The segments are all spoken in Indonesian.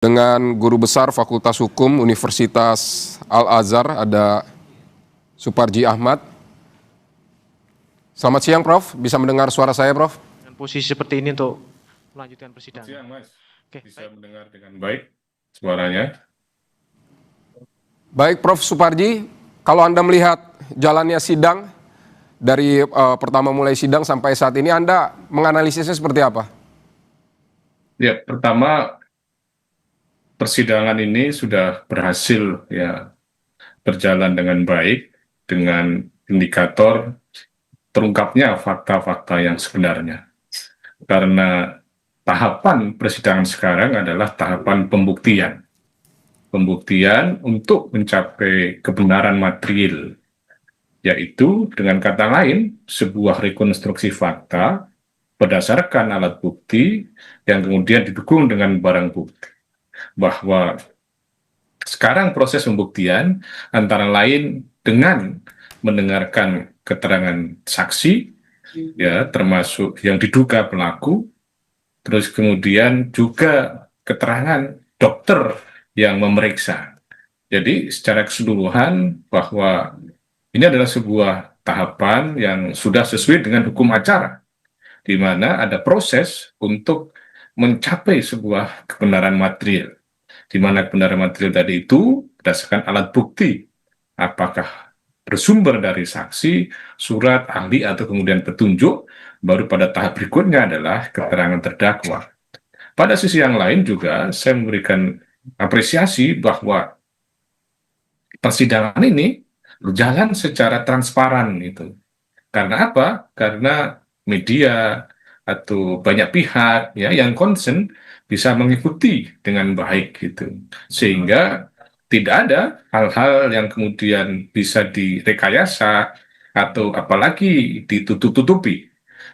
dengan Guru Besar Fakultas Hukum Universitas Al-Azhar, ada Suparji Ahmad. Selamat siang, Prof. Bisa mendengar suara saya, Prof? Dengan posisi seperti ini untuk melanjutkan persidangan. Siang, Mas. Oke, Bisa baik. mendengar dengan baik suaranya. Baik, Prof. Suparji, kalau Anda melihat jalannya sidang dari pertama mulai sidang sampai saat ini, Anda menganalisisnya seperti apa? Ya, pertama persidangan ini sudah berhasil ya berjalan dengan baik dengan indikator terungkapnya fakta-fakta yang sebenarnya. Karena tahapan persidangan sekarang adalah tahapan pembuktian. Pembuktian untuk mencapai kebenaran material, yaitu dengan kata lain sebuah rekonstruksi fakta berdasarkan alat bukti yang kemudian didukung dengan barang bukti. Bahwa sekarang proses pembuktian antara lain dengan mendengarkan keterangan saksi, ya termasuk yang diduga pelaku, terus kemudian juga keterangan dokter yang memeriksa. Jadi secara keseluruhan bahwa ini adalah sebuah tahapan yang sudah sesuai dengan hukum acara, di mana ada proses untuk mencapai sebuah kebenaran material, di mana kebenaran material tadi itu berdasarkan alat bukti, apakah bersumber dari saksi, surat, ahli, atau kemudian petunjuk. Baru pada tahap berikutnya adalah keterangan terdakwa. Pada sisi yang lain juga saya memberikan apresiasi bahwa persidangan ini berjalan secara transparan itu. Karena apa? Karena media atau banyak pihak ya yang concern bisa mengikuti dengan baik gitu. Sehingga tidak ada hal-hal yang kemudian bisa direkayasa atau apalagi ditutup-tutupi.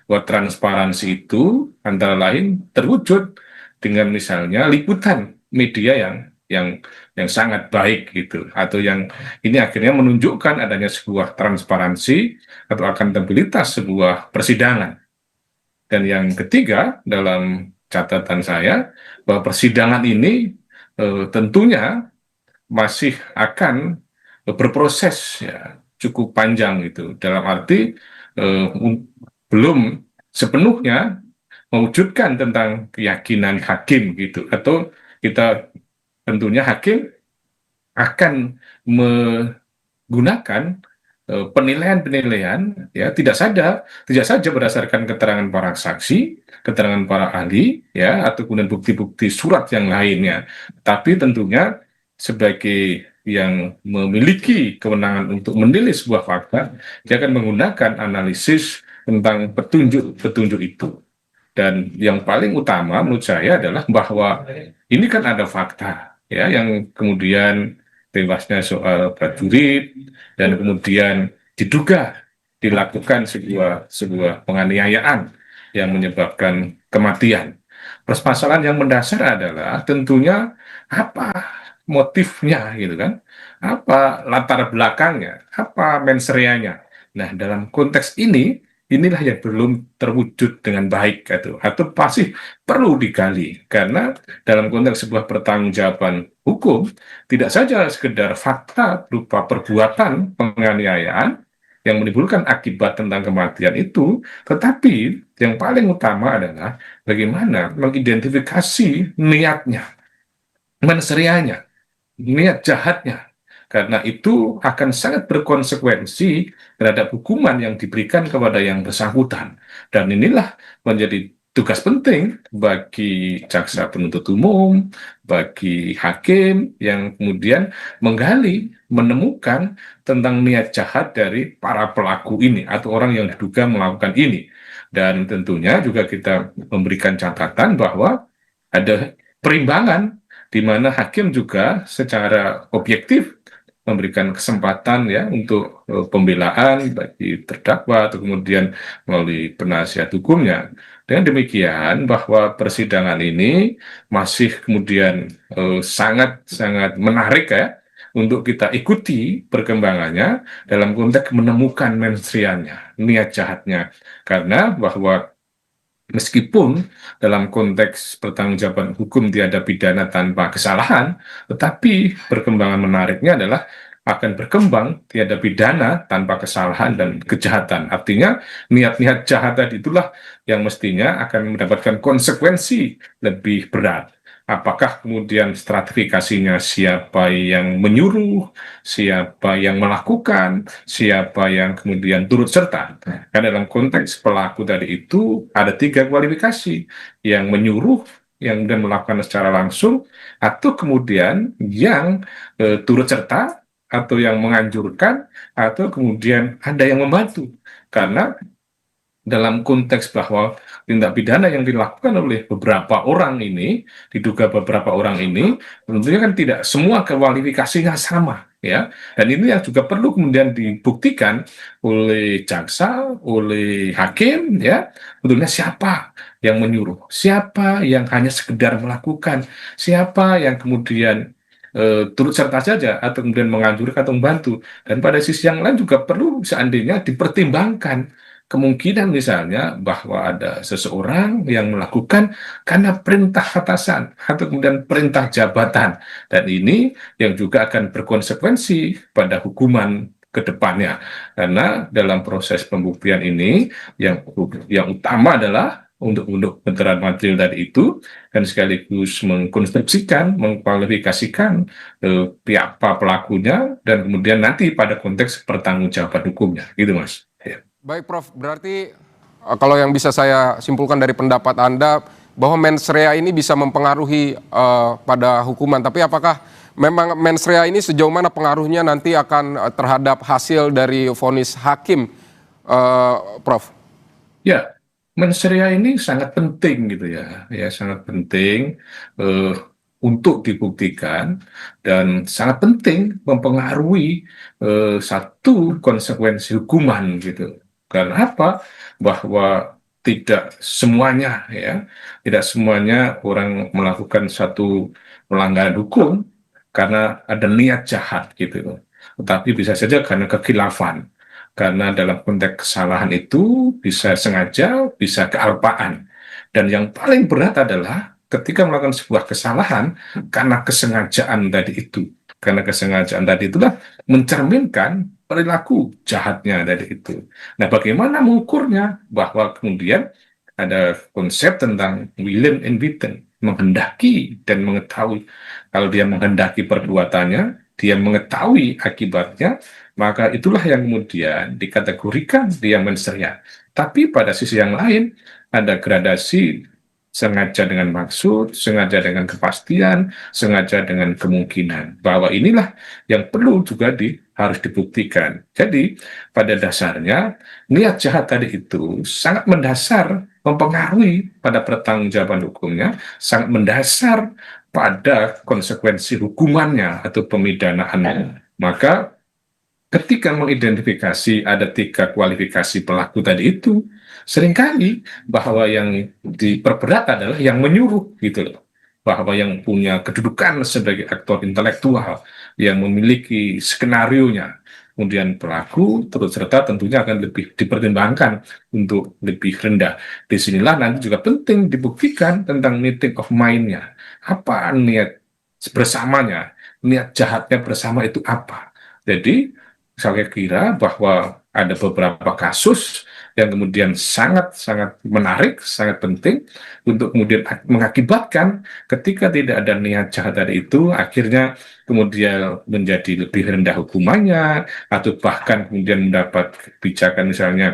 Bahwa transparansi itu antara lain terwujud dengan misalnya liputan media yang sangat baik gitu, atau yang ini akhirnya menunjukkan adanya sebuah transparansi atau akuntabilitas sebuah persidangan. Dan yang ketiga dalam catatan saya bahwa persidangan ini tentunya masih akan berproses ya cukup panjang gitu, dalam arti belum sepenuhnya mewujudkan tentang keyakinan hakim gitu, atau kita tentunya hakim akan menggunakan penilaian-penilaian ya tidak saja berdasarkan keterangan para saksi, keterangan para ahli ya, atau kemudian bukti-bukti surat yang lainnya, tapi tentunya sebagai yang memiliki kewenangan untuk menilai sebuah fakta, dia akan menggunakan analisis tentang petunjuk-petunjuk itu. Dan yang paling utama menurut saya adalah bahwa ini kan ada fakta ya yang kemudian tewasnya soal prajurit dan kemudian diduga dilakukan sebuah penganiayaan yang menyebabkan kematian. Permasalahan yang mendasar adalah tentunya apa motifnya gitu kan, apa latar belakangnya, apa mensreanya. Nah, dalam konteks ini inilah yang belum terwujud dengan baik atau masih perlu digali, karena dalam konteks sebuah pertanggungjawaban hukum tidak saja sekedar fakta berupa perbuatan penganiayaan yang menimbulkan akibat tentang kematian itu, tetapi yang paling utama adalah bagaimana mengidentifikasi niatnya, mensrianya, niat jahatnya, karena itu akan sangat berkonsekuensi terhadap hukuman yang diberikan kepada yang bersangkutan. Dan inilah menjadi tugas penting bagi jaksa penuntut umum, bagi hakim yang kemudian menggali, menemukan tentang niat jahat dari para pelaku ini atau orang yang diduga melakukan ini. Dan tentunya juga kita memberikan catatan bahwa ada perimbangan di mana hakim juga secara objektif memberikan kesempatan ya untuk pembelaan bagi terdakwa atau kemudian melalui penasihat hukumnya. Dengan demikian bahwa persidangan ini masih kemudian sangat-sangat menarik ya untuk kita ikuti perkembangannya dalam konteks menemukan mensrianya, niat jahatnya. Karena bahwa Meskipun dalam konteks pertanggungjawaban hukum tiada pidana tanpa kesalahan, tetapi perkembangan menariknya adalah akan berkembang tiada pidana tanpa kesalahan dan kejahatan. Artinya niat-niat jahat tadi itulah yang mestinya akan mendapatkan konsekuensi lebih berat. Apakah kemudian stratifikasinya siapa yang menyuruh, siapa yang melakukan, siapa yang kemudian turut serta. Karena dalam konteks pelaku tadi itu ada tiga kualifikasi, yang menyuruh, yang kemudian melakukan secara langsung, atau kemudian yang turut serta, atau yang menganjurkan, atau kemudian ada yang membantu. Karena dalam konteks bahwa tindak pidana yang dilakukan oleh beberapa orang ini, diduga beberapa orang ini, tentunya kan tidak semua kualifikasinya sama, ya. Dan ini yang juga perlu kemudian dibuktikan oleh jaksa, oleh hakim, ya. Tentunya siapa yang menyuruh, siapa yang hanya sekedar melakukan, siapa yang kemudian turut serta saja atau kemudian menganjurkan atau membantu. Dan pada sisi yang lain juga perlu seandainya dipertimbangkan kemungkinan misalnya bahwa ada seseorang yang melakukan karena perintah atasan atau kemudian perintah jabatan, dan ini yang juga akan berkonsekuensi pada hukuman ke depannya, karena dalam proses pembuktian ini yang utama adalah untuk keterangan material tadi itu, dan sekaligus mengkonstruksikan, mengkualifikasikan pihak pelakunya, dan kemudian nanti pada konteks pertanggungjawaban hukumnya, gitu Mas. Ya. Baik Prof, berarti kalau yang bisa saya simpulkan dari pendapat Anda bahwa mens rea ini bisa mempengaruhi pada hukuman, tapi apakah memang mens rea ini sejauh mana pengaruhnya nanti akan terhadap hasil dari vonis hakim, Prof? Ya, mens rea ini sangat penting gitu ya, ya sangat penting eh, untuk dibuktikan, dan sangat penting mempengaruhi satu konsekuensi hukuman gitu. Karena apa? Bahwa tidak semuanya ya, tidak semuanya orang melakukan satu pelanggaran hukum karena ada niat jahat gitu. Tetapi bisa saja karena kekhilafan. Karena dalam konteks kesalahan itu bisa sengaja, bisa kealpaan. Dan yang paling berat adalah ketika melakukan sebuah kesalahan karena kesengajaan tadi itu. Karena kesengajaan tadi itulah mencerminkan perilaku jahatnya tadi itu. Nah, bagaimana mengukurnya? Bahwa kemudian ada konsep tentang willen and witten, menghendaki dan mengetahui. Kalau dia menghendaki perbuatannya, dia mengetahui akibatnya, maka itulah yang kemudian dikategorikan dia menseria. Tapi pada sisi yang lain, ada gradasi sengaja dengan maksud, sengaja dengan kepastian, sengaja dengan kemungkinan. Bahwa inilah yang perlu juga harus dibuktikan. Jadi, pada dasarnya, niat jahat tadi itu sangat mendasar, mempengaruhi pada pertanggungjawaban hukumnya, sangat mendasar pada konsekuensi hukumannya atau pemidanaannya. Maka ketika mengidentifikasi ada tiga kualifikasi pelaku tadi itu, seringkali bahwa yang diperberat adalah yang menyuruh gitu loh. Bahwa yang punya kedudukan sebagai aktor intelektual, yang memiliki skenarionya. Kemudian pelaku terus serta tentunya akan lebih dipertimbangkan untuk lebih rendah. Disinilah nanti juga penting dibuktikan tentang meeting of mind-nya. Apa niat bersamanya, niat jahatnya bersama itu apa. Jadi saya kira bahwa ada beberapa kasus yang kemudian sangat-sangat menarik, sangat penting untuk kemudian mengakibatkan ketika tidak ada niat jahat tadi itu, akhirnya kemudian menjadi lebih rendah hukumannya, atau bahkan kemudian mendapat kebijakan misalnya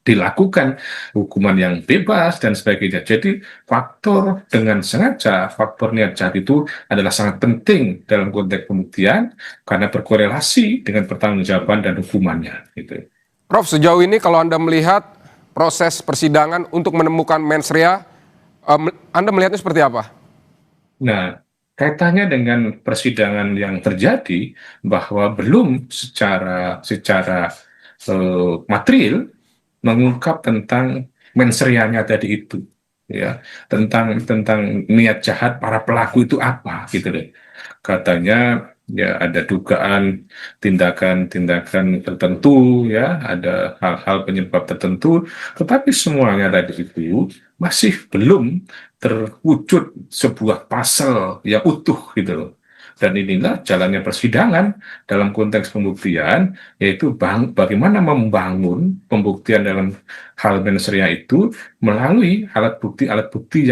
dilakukan hukuman yang bebas dan sebagainya. Jadi faktor dengan sengaja, faktor niat jahat itu adalah sangat penting dalam konteks pembuktian karena berkorelasi dengan pertanggungjawaban dan hukumannya. Gitu. Prof, sejauh ini kalau Anda melihat proses persidangan untuk menemukan mens rea, Anda melihatnya seperti apa? Nah, kaitannya dengan persidangan yang terjadi bahwa belum secara material mengungkap tentang mensreanya tadi itu. ya, tentang niat jahat para pelaku itu apa gitu deh. Katanya ya ada dugaan tindakan-tindakan tertentu, ya, ada hal-hal penyebab tertentu, tetapi semuanya tadi itu masih belum terwujud sebuah pasal yang utuh gitu loh. Dan inilah jalannya persidangan dalam konteks pembuktian, yaitu bagaimana membangun pembuktian dalam hal mens rea itu melalui alat bukti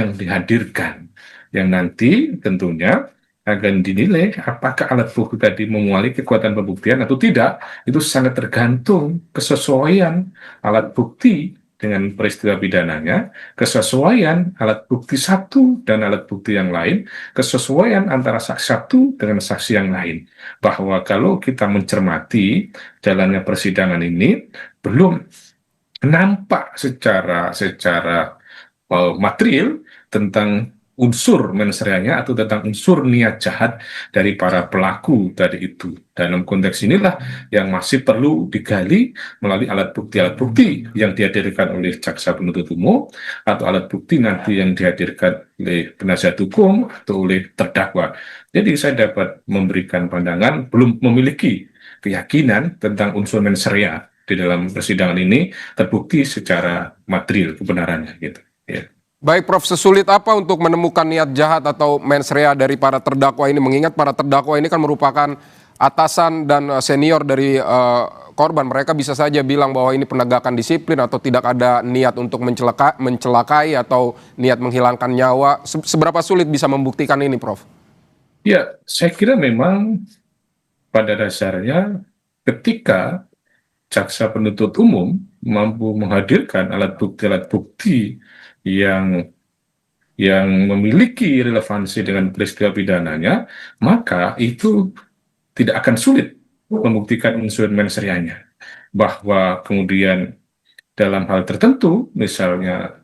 yang dihadirkan, yang nanti tentunya akan dinilai apakah alat bukti tadi memuali kekuatan pembuktian atau tidak. Itu sangat tergantung kesesuaian alat bukti dengan peristiwa pidananya, kesesuaian alat bukti satu dan alat bukti yang lain, kesesuaian antara saksi satu dengan saksi yang lain. Bahwa kalau kita mencermati jalannya persidangan ini, belum nampak secara material tentang unsur mens rea-nya atau tentang unsur niat jahat dari para pelaku tadi itu. Dalam konteks inilah yang masih perlu digali melalui alat bukti yang dihadirkan oleh jaksa penuntut umum atau alat bukti nanti yang dihadirkan oleh penasihat hukum atau oleh terdakwa. Jadi saya dapat memberikan pandangan belum memiliki keyakinan tentang unsur mens rea di dalam persidangan ini terbukti secara material kebenarannya gitu. Ya. Baik Prof, sesulit apa untuk menemukan niat jahat atau mens rea dari para terdakwa ini? Mengingat para terdakwa ini kan merupakan atasan dan senior dari korban. Mereka bisa saja bilang bahwa ini penegakan disiplin atau tidak ada niat untuk mencelakai atau niat menghilangkan nyawa. Seberapa sulit bisa membuktikan ini, Prof? Ya, saya kira memang pada dasarnya ketika jaksa penuntut umum mampu menghadirkan alat bukti yang memiliki relevansi dengan peristiwa pidananya, maka itu tidak akan sulit membuktikan unsur mens rea-nya. Bahwa kemudian dalam hal tertentu, misalnya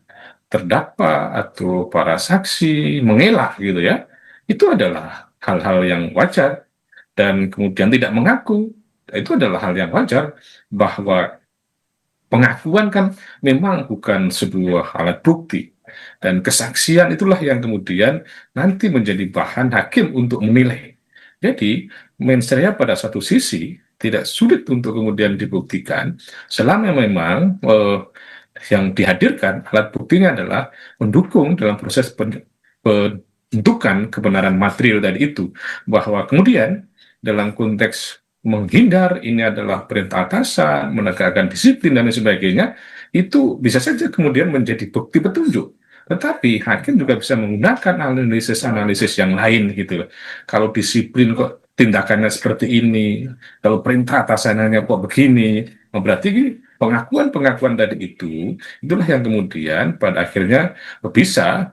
terdakwa atau para saksi mengelak gitu ya, itu adalah hal-hal yang wajar, dan kemudian tidak mengaku, itu adalah hal yang wajar. Bahwa pengakuan kan memang bukan sebuah alat bukti, dan kesaksian itulah yang kemudian nanti menjadi bahan hakim untuk menilai. Jadi, mens rea pada satu sisi tidak sulit untuk kemudian dibuktikan selama memang yang dihadirkan alat buktinya adalah mendukung dalam proses penentukan kebenaran material tadi itu. Bahwa kemudian dalam konteks menghindar ini adalah perintah atasan, menegakkan disiplin dan lain sebagainya, itu bisa saja kemudian menjadi bukti petunjuk. Tetapi hakim juga bisa menggunakan analisis-analisis yang lain gitu loh. Kalau disiplin kok tindakannya seperti ini, kalau perintah atasannya kok begini, berarti pengakuan-pengakuan tadi itu itulah yang kemudian pada akhirnya bisa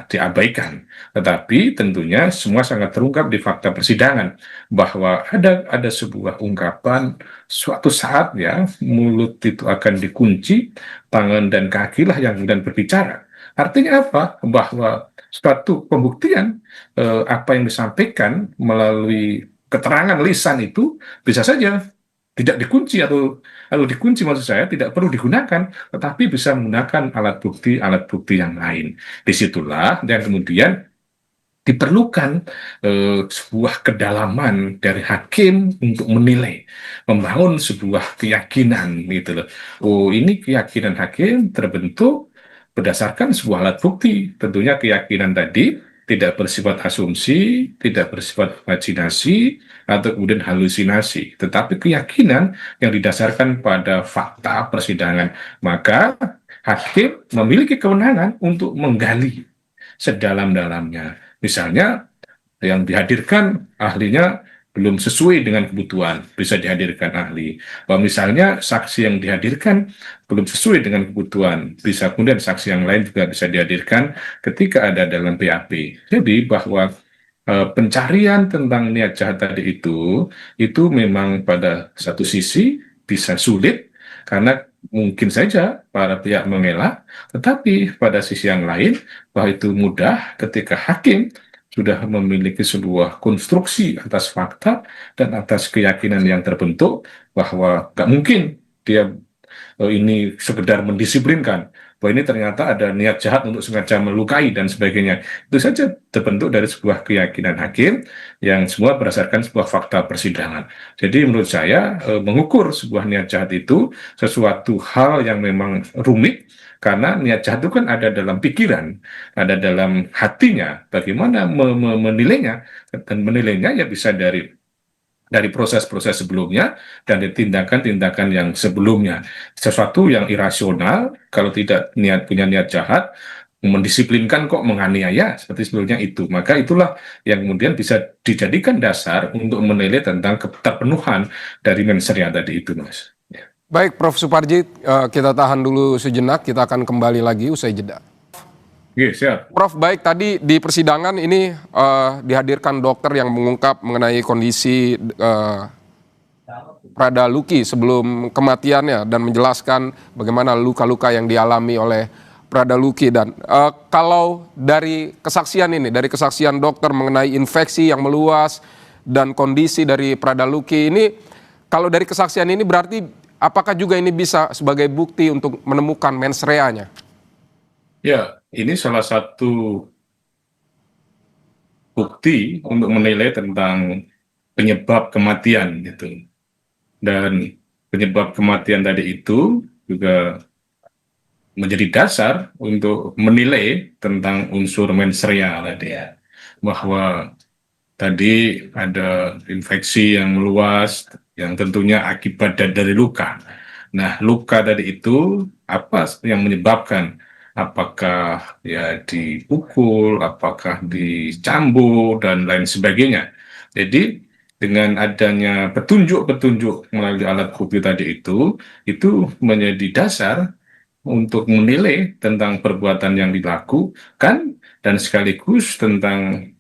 diabaikan. Tetapi tentunya semua sangat terungkap di fakta persidangan, bahwa ada sebuah ungkapan suatu saat ya mulut itu akan dikunci, tangan dan kaki lah yang kemudian berbicara. Artinya apa? Bahwa suatu pembuktian apa yang disampaikan melalui keterangan lisan itu bisa saja tidak dikunci, atau dikunci maksud saya tidak perlu digunakan, tetapi bisa menggunakan alat bukti yang lain. Disitulah yang kemudian diperlukan sebuah kedalaman dari hakim untuk menilai, membangun sebuah keyakinan gitu loh. Oh, ini keyakinan hakim terbentuk berdasarkan sebuah alat bukti. Tentunya keyakinan tadi tidak bersifat asumsi, tidak bersifat imajinasi, atau kemudian halusinasi, tetapi keyakinan yang didasarkan pada fakta persidangan. Maka hakim memiliki kewenangan untuk menggali sedalam-dalamnya. Misalnya yang dihadirkan ahlinya belum sesuai dengan kebutuhan, bisa dihadirkan ahli. Bahwa misalnya saksi yang dihadirkan belum sesuai dengan kebutuhan, bisa kemudian saksi yang lain juga bisa dihadirkan ketika ada dalam BAP. Jadi bahwa pencarian tentang niat jahat tadi itu memang pada satu sisi bisa sulit karena mungkin saja para pihak mengelak, tetapi pada sisi yang lain bahwa itu mudah ketika hakim sudah memiliki sebuah konstruksi atas fakta dan atas keyakinan yang terbentuk, bahwa nggak mungkin dia ini sekedar mendisiplinkan, bahwa ini ternyata ada niat jahat untuk sengaja melukai dan sebagainya. Itu saja terbentuk dari sebuah keyakinan hakim yang semua berdasarkan sebuah fakta persidangan. Jadi menurut saya mengukur sebuah niat jahat itu sesuatu hal yang memang rumit, karena niat jahat itu kan ada dalam pikiran, ada dalam hatinya. Bagaimana menilainya, dan menilainya ya bisa dari proses-proses sebelumnya dan dari tindakan-tindakan yang sebelumnya. Sesuatu yang irasional, kalau tidak punya niat jahat, mendisiplinkan kok menganiaya seperti sebelumnya itu. Maka itulah yang kemudian bisa dijadikan dasar untuk menilai tentang terpenuhan dari mens rea tadi itu, Mas. Ya. Baik, Prof. Suparji, kita tahan dulu sejenak, kita akan kembali lagi usai jeda. Oke, siap. Prof, baik, tadi di persidangan ini dihadirkan dokter yang mengungkap mengenai kondisi Prada Luki sebelum kematiannya dan menjelaskan bagaimana luka-luka yang dialami oleh Prada Luki. Dan kalau dari kesaksian ini, dari kesaksian dokter mengenai infeksi yang meluas dan kondisi dari Prada Luki ini, kalau dari kesaksian ini berarti apakah juga ini bisa sebagai bukti untuk menemukan mens rea-nya? Ya, ini salah satu bukti untuk menilai tentang penyebab kematian gitu. Dan penyebab kematian tadi itu juga menjadi dasar untuk menilai tentang unsur mens rea tadi ya. Bahwa tadi ada infeksi yang meluas yang tentunya akibat dari luka. Nah, luka tadi itu apa yang menyebabkan? Apakah ya dipukul, apakah dicambuk, dan lain sebagainya. Jadi, dengan adanya petunjuk-petunjuk melalui alat bukti tadi itu menjadi dasar untuk menilai tentang perbuatan yang dilakukan dan sekaligus tentang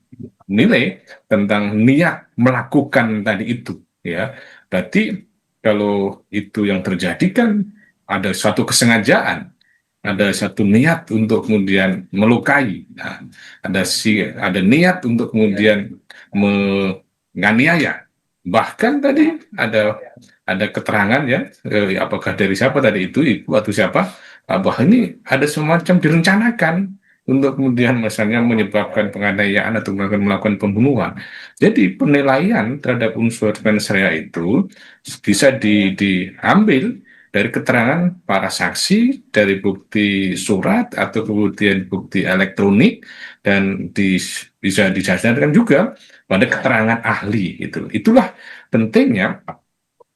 nilai tentang niat melakukan tadi itu, ya. Berarti kalau itu yang terjadi kan ada suatu kesengajaan, ada satu niat untuk kemudian melukai. Nah, ada niat untuk kemudian menganiaya. Bahkan tadi ada keterangan ya, apakah dari siapa tadi itu, ibu atau siapa, bahwa ini ada semacam direncanakan untuk kemudian misalnya menyebabkan penganiayaan atau melakukan pembunuhan. Jadi penilaian terhadap unsur mens rea itu bisa diambil dari keterangan para saksi, dari bukti surat atau kemudian bukti elektronik, dan bisa didasarkan juga pada keterangan ahli. Itulah pentingnya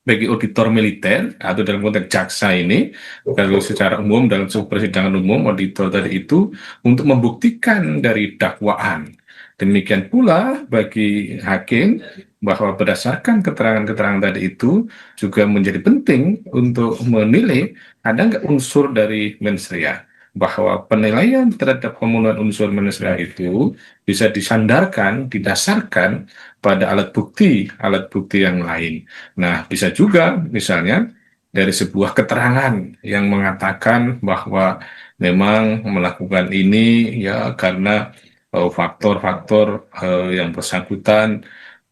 bagi auditor militer atau dalam konteks jaksa ini, kalau secara umum dalam sebuah persidangan umum, auditor tadi itu untuk membuktikan dari dakwaan. Demikian pula bagi hakim, bahwa berdasarkan keterangan-keterangan tadi itu juga menjadi penting untuk menilai ada nggak unsur dari mens rea, bahwa penilaian terhadap pemenuhan unsur mens rea itu bisa disandarkan, didasarkan pada alat bukti yang lain. Nah, bisa juga misalnya dari sebuah keterangan yang mengatakan bahwa memang melakukan ini ya karena faktor-faktor yang bersangkutan,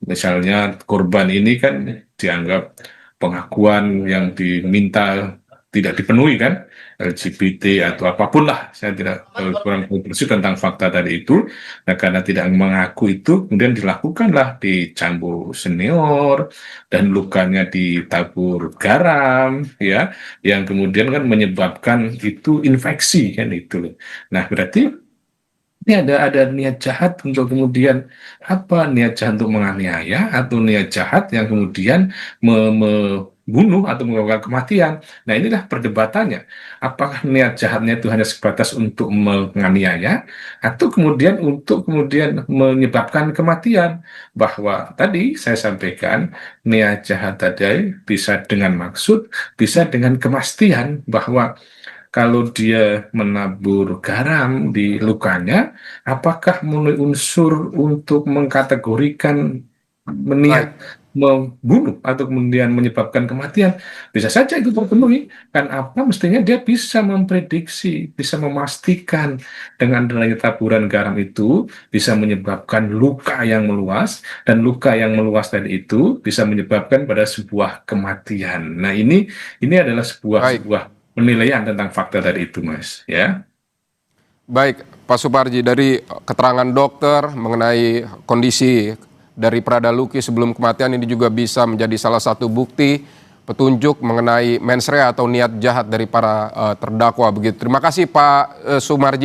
misalnya korban ini kan dianggap pengakuan yang diminta tidak dipenuhi kan, LGBT atau apapun lah, saya tidak kurang tahu persis tentang fakta tadi itu. Nah, karena tidak mengaku itu, kemudian dilakukanlah dicambuk senior dan lukanya ditabur garam, ya, yang kemudian kan menyebabkan itu infeksi kan itu loh. Nah, berarti ini ada niat jahat untuk kemudian apa? Niat jahat untuk menganiaya atau niat jahat yang kemudian membunuh atau menyebabkan kematian. Nah, inilah perdebatannya. Apakah niat jahatnya itu hanya sebatas untuk menganiaya atau kemudian untuk kemudian menyebabkan kematian? Bahwa tadi saya sampaikan niat jahat tadi bisa dengan maksud, bisa dengan kemastian bahwa kalau dia menabur garam di lukanya, apakah memenuhi unsur untuk mengkategorikan meniat membunuh atau kemudian menyebabkan kematian? Bisa saja itu terpenuhi. Kan apa mestinya dia bisa memprediksi, bisa memastikan dengan adanya taburan garam itu bisa menyebabkan luka yang meluas, dan luka yang meluas tadi itu bisa menyebabkan pada sebuah kematian. Nah, ini adalah sebuah Baik. sebuah penilaian tentang fakta dari itu, Mas, ya. Baik, Pak Suparji, dari keterangan dokter mengenai kondisi dari Prada Luki sebelum kematian ini juga bisa menjadi salah satu bukti petunjuk mengenai mens rea atau niat jahat dari para terdakwa begitu. Terima kasih Pak Sumarji.